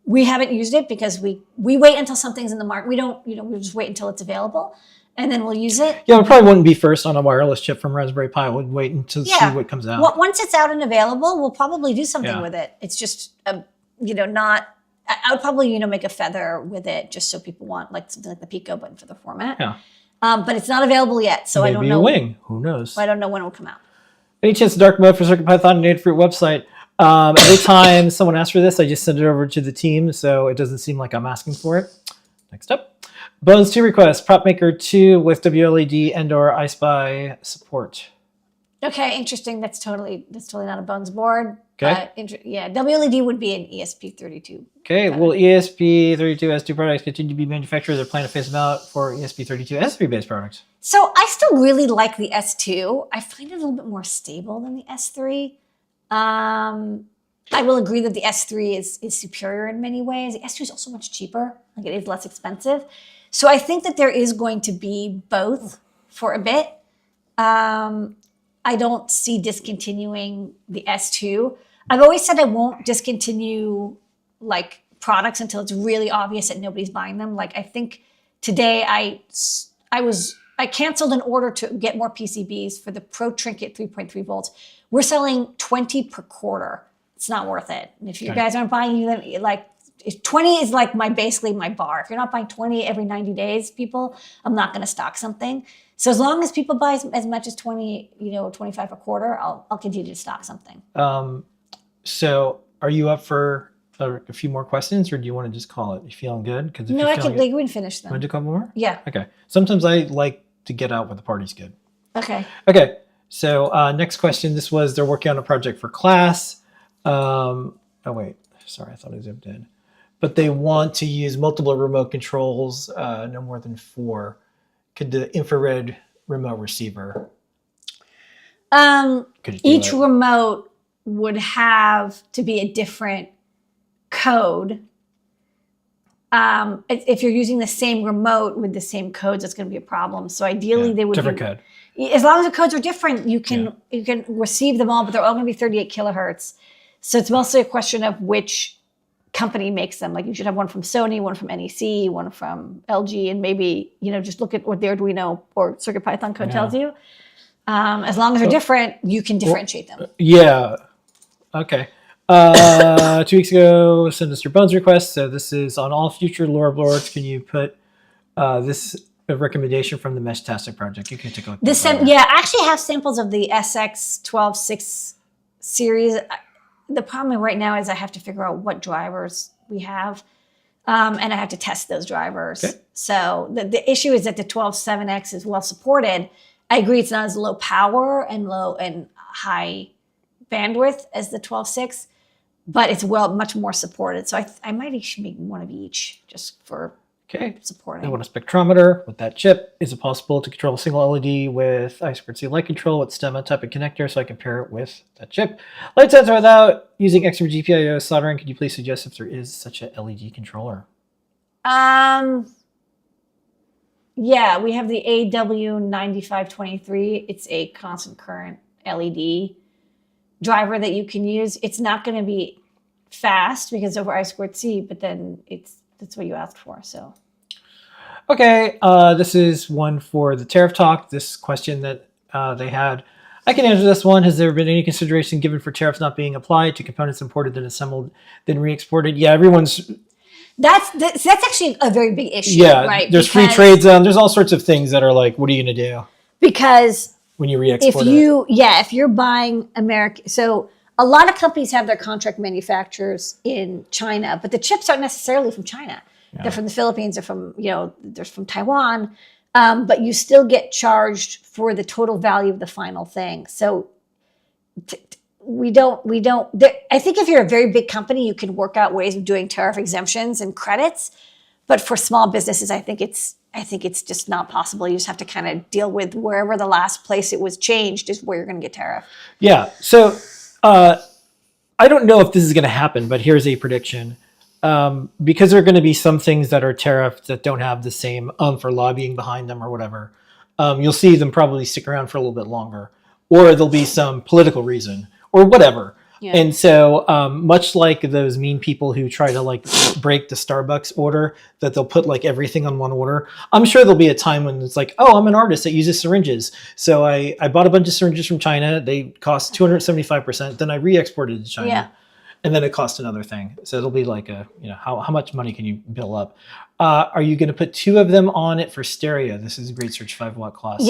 We haven't used it because we wait until something's in the market. We just wait until it's available. And then we'll use it. Yeah, it probably wouldn't be first on a wireless chip from Raspberry Pi. We'd wait until see what comes out. Once it's out and available, we'll probably do something with it. It's just, not. I would probably, make a Feather with it just so people want like something like the Pico button for the format. Yeah. But it's not available yet, so Maybe I don't know. a wing. Who knows? I don't know when it will come out. Any chance of dark mode for CircuitPython and Adafruit website? Every time someone asks for this, I just send it over to the team, so it doesn't seem like I'm asking for it. Next up. Bones 2 request, Prop Maker 2 with WLED and or iSpy support. Okay, interesting. That's totally not a Bones board. Okay. WLED would be an ESP32. Okay, will ESP32 S2 products continue to be manufactured? They're planning to phase them out for ESP32 S3 based products. So I still really like the S2. I find it a little bit more stable than the S3. I will agree that the S3 is superior in many ways. The S2 is also much cheaper. Like it is less expensive. So I think that there is going to be both for a bit. I don't see discontinuing the S2. I've always said I won't discontinue like products until it's really obvious that nobody's buying them. Like I think today I canceled an order to get more PCBs for the Pro Trinket 3.3 volts. We're selling 20 per quarter. It's not worth it. And if you guys aren't buying them, like 20 is like basically my bar. If you're not buying 20 every 90 days, people, I'm not going to stock something. So as long as people buy as much as 20, 25 a quarter, I'll continue to stock something. So are you up for a few more questions, or do you want to just call it? You feeling good? Because no, I can. Like, we can finish them. Want to do a couple more? Yeah. Okay. Sometimes I like to get out when the party's good. Okay. Okay. So next question. This was they're working on a project for class. Oh wait, sorry, I thought I zoomed in. But they want to use multiple remote controls, no more than 4. Could the infrared remote receiver? Each remote would have to be a different code. if you're using the same remote with the same codes, it's going to be a problem. So ideally, they would different code. As long as the codes are different, you can receive them all, but they're all going to be 38 kilohertz. So it's mostly a question of which company makes them. Like you should have one from Sony, one from NEC, one from LG, and maybe just look at what the Arduino or CircuitPython code tells you. As long as they're different, you can differentiate them. Yeah. Okay. 2 weeks ago, send us your bones request. So this is on all future lore boards. Can you put this a recommendation from the Meshtastic project? You can take a look. I actually have samples of the SX126 series. The problem right now is I have to figure out what drivers we have, and I have to test those drivers. Okay. So the issue is that the 12.7X is well supported. I agree it's not as low power and low and high bandwidth as the 12.6, but it's much more supported. So I might actually make one of each just for supporting. I want a spectrometer with that chip. Is it possible to control a single LED with I2C light control with stemma type of connector so I can pair it with that chip? Light sensor without using extra GPIO soldering. Could you please suggest if there is such a LED controller? Yeah, we have the AW9523. It's a constant current LED driver that you can use. It's not going to be fast because over I2C, but then that's what you asked for. So, okay, this is one for the Tariff Talk. This question that they had, I can answer this one. Has there been any consideration given for tariffs not being applied to components imported then assembled then re-exported? Yeah, that's actually a very big issue. Yeah, right? There's free trade zone. There's all sorts of things that are like, what are you going to do? Because when you re-export if you're buying American, so a lot of companies have their contract manufacturers in China, but the chips aren't necessarily from China. Yeah. They're from the Philippines. They're from they're from Taiwan, but you still get charged for the total value of the final thing. So we don't. I think if you're a very big company, you can work out ways of doing tariff exemptions and credits. But for small businesses, I think it's just not possible. You just have to kind of deal with wherever the last place it was changed is where you're going to get tariff. Yeah. So I don't know if this is going to happen, but here's a prediction. Because there are going to be some things that are tariffed that don't have the same for lobbying behind them or whatever. You'll see them probably stick around for a little bit longer, or there'll be some political reason or whatever. Yeah. And so much like those mean people who try to like break the Starbucks order, that they'll put like everything on one order. I'm sure there'll be a time when it's like, oh, I'm an artist that uses syringes. So I bought a bunch of syringes from China. They cost 275%. Then I re-exported to China. Yeah. And then it cost another thing. So it'll be like how much money can you bill up? Are you going to put 2 of them on it for stereo? This is a Great Search 5-watt class.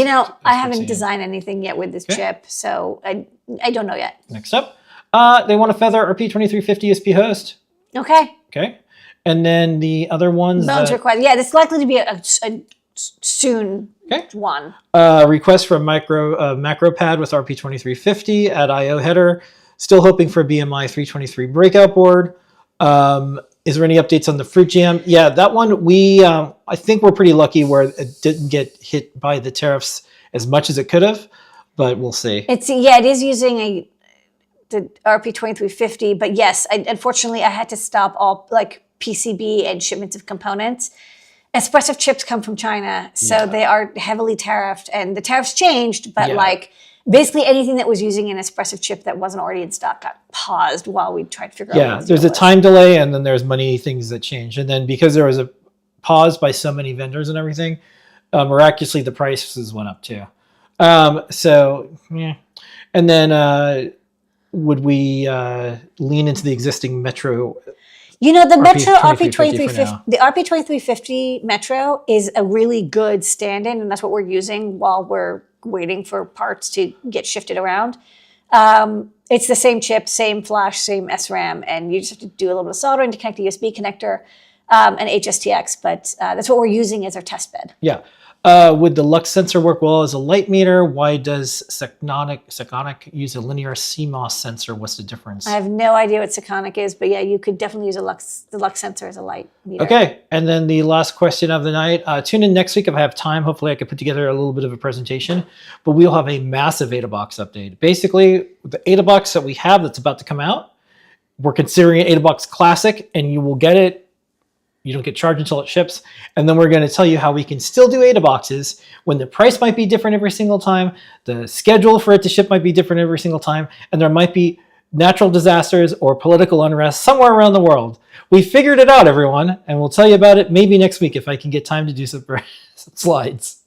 I haven't designed anything yet with this chip. So I don't know yet. Next up. They want a Feather RP2350 SP host. Okay. And then the other ones. Bones request. Yeah, it's likely to be a soon one. Request for a macro pad with RP2350 at IO header. Still hoping for a BMI 323 breakout board. Is there any updates on the Fruit Jam? Yeah, that one I think we're pretty lucky where it didn't get hit by the tariffs as much as it could have, but we'll see. It is using the RP2350, but yes, unfortunately I had to stop all like PCB and shipments of components. Espresso chips come from China, so they are heavily tariffed, and the tariffs changed, but like basically anything that was using an espresso chip that wasn't already in stock got paused while we tried to figure out. Yeah, there's a time delay, and then there's many things that change, and then because there was a pause by so many vendors and everything, miraculously the prices went up too. And then. Would we lean into the existing Metro? The Metro RP2350, the RP2350 Metro is a really good stand-in, and that's what we're using while we're waiting for parts to get shifted around. It's the same chip, same flash, same SRAM, and you just have to do a little bit of soldering to connect a USB connector and HSTX, but that's what we're using as our test bed. Yeah. Would the Lux sensor work well as a light meter? Why does Seconic use a linear CMOS sensor? What's the difference? I have no idea what Seconic is, but yeah, you could definitely use the Lux sensor as a light meter. Okay, and then the last question of the night. Tune in next week if I have time. Hopefully I can put together a little bit of a presentation, but we'll have a massive AdaBox update. Basically, the AdaBox that we have that's about to come out, we're considering it AdaBox Classic, and you will get it You don't get charged until it ships. And then we're going to tell you how we can still do ADA boxes when the price might be different every single time. The schedule for it to ship might be different every single time. And there might be natural disasters or political unrest somewhere around the world. We figured it out, everyone. And we'll tell you about it maybe next week if I can get time to do some slides.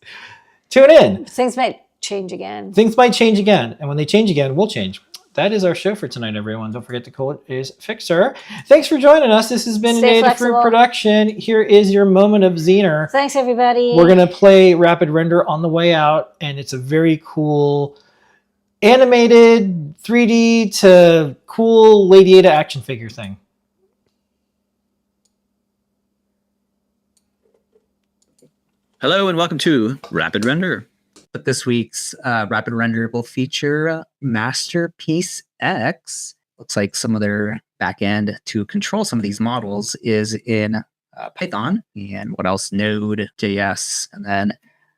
Tune in. Things might change again. Things might change again. And when they change again, we'll change. That is our show for tonight, everyone. Don't forget to call it is Fixer. Thanks for joining us. This has been Stay an Adafruit production. Here is your moment of Zener. Thanks, everybody. We're going to play Rapid Render on the way out, and it's a very cool animated 3D to cool Ladyada action figure thing. Hello and welcome to Rapid Render. But this week's Rapid Render will feature Masterpiece X. Looks like some of their backend to control some of these models is in Python. And what else? Node.js. And then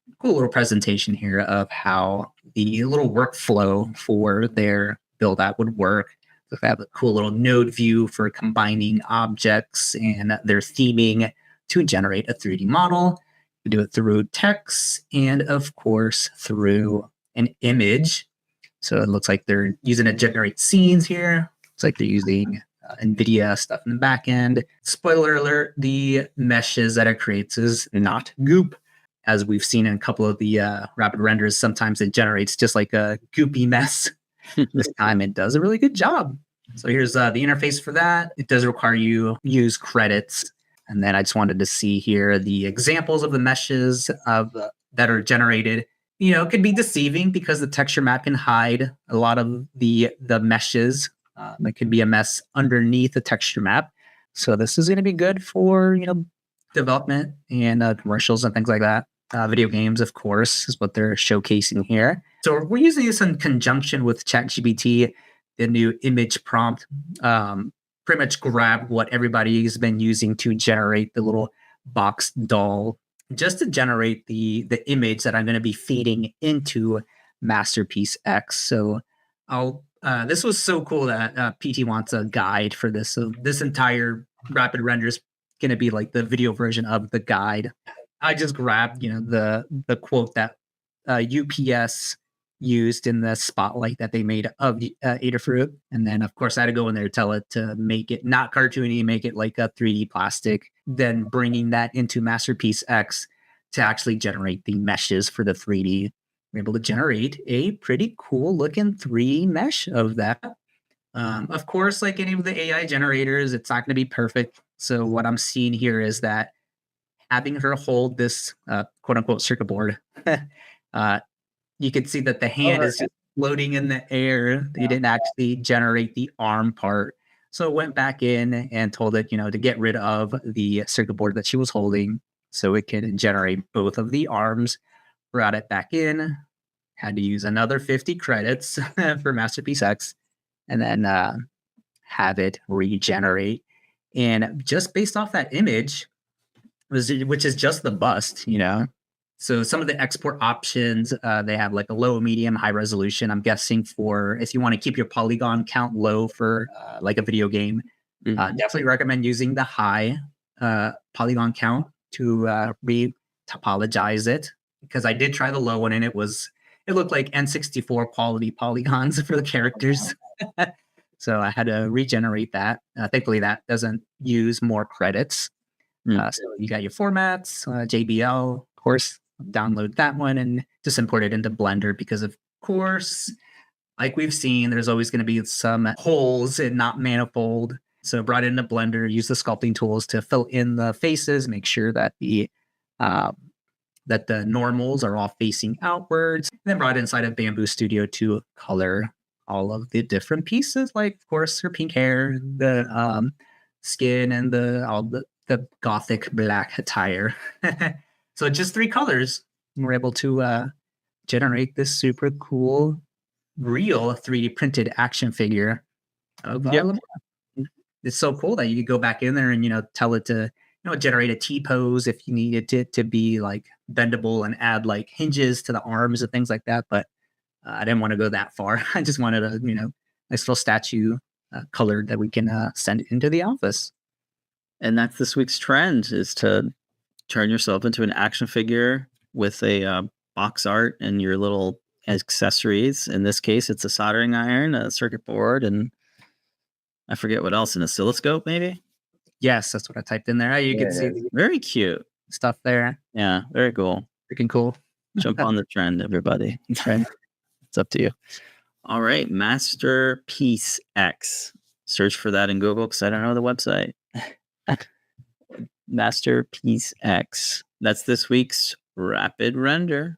a cool little presentation here of how the little workflow for their build app would work. So they have a cool little node view for combining objects and their theming to generate a 3D model. We do it through text and, of course, through an image. So it looks like they're using it to generate scenes here. Looks like they're using NVIDIA stuff in the back end. Spoiler alert, the meshes that it creates is not goop. As we've seen in a couple of the rapid renders, sometimes it generates just like a goopy mess. This time it does a really good job. So here's the interface for that. It does require you use credits. And then I just wanted to see here the examples of the meshes that are generated. You know, it could be deceiving because the texture map can hide a lot of the meshes. It could be a mess underneath the texture map. So this is going to be good for, development and commercials and things like that. Video games, of course, is what they're showcasing here. So we're using this in conjunction with ChatGPT, the new image prompt. Pretty much grab what everybody's been using to generate the little box doll, just to generate the image that I'm going to be feeding into Masterpiece X. So this was so cool that PT wants a guide for this. So this entire rapid render is going to be like the video version of the guide. I just grabbed, the quote that UPS used in the spotlight that they made of Adafruit. And then, of course, I had to go in there and tell it to make it not cartoony, make it like a 3D plastic, then bringing that into Masterpiece X to actually generate the meshes for the 3D. We're able to generate a pretty cool looking 3D mesh of that. Of course, like any of the AI generators, it's not going to be perfect. So what I'm seeing here is that having her hold this quote unquote circuit board, you can see that the hand is just floating in the air. They didn't actually generate the arm part. So it went back in and told it, to get rid of the circuit board that she was holding so it can generate both of the arms. Brought it back in, had to use another 50 credits for Masterpiece X, and then have it regenerate. And just based off that image, which is just the bust, So some of the export options, they have like a low, medium, high resolution. I'm guessing for if you want to keep your polygon count low for like a video game, definitely recommend using the high polygon count to re-topologize it. Because I did try the low one and it looked like N64 quality polygons for the characters. So I had to regenerate that. Thankfully, that doesn't use more credits. So you got your formats, JBL, of course. Download that one and just import it into Blender because, of course, like we've seen, there's always going to be some holes and not manifold. So brought it into Blender, use the sculpting tools to fill in the faces, make sure that the normals are all facing outwards. And then brought it inside of Bamboo Studio to color all of the different pieces, like of course her pink hair, the skin, and the gothic black attire. So just 3 colors, we're able to generate this super cool, real 3D printed action figure of Lamar. It's so cool that you could go back in there and tell it to generate a T pose if you needed it to be like bendable and add like hinges to the arms and things like that. But I didn't want to go that far. I just wanted a nice little statue colored that we can send into the office. And that's this week's trend, is to turn yourself into an action figure with a box art and your little accessories. In this case, it's a soldering iron, a circuit board, and I forget what else, an oscilloscope maybe? Yes, that's what I typed in there. You can see the Very cute. stuff there. Yeah, very cool. Freaking cool. Jump on the trend, everybody. Trend. It's up to you. All right, Masterpiece X. Search for that in Google because I don't know the website. Masterpiece X. That's this week's Rapid Render.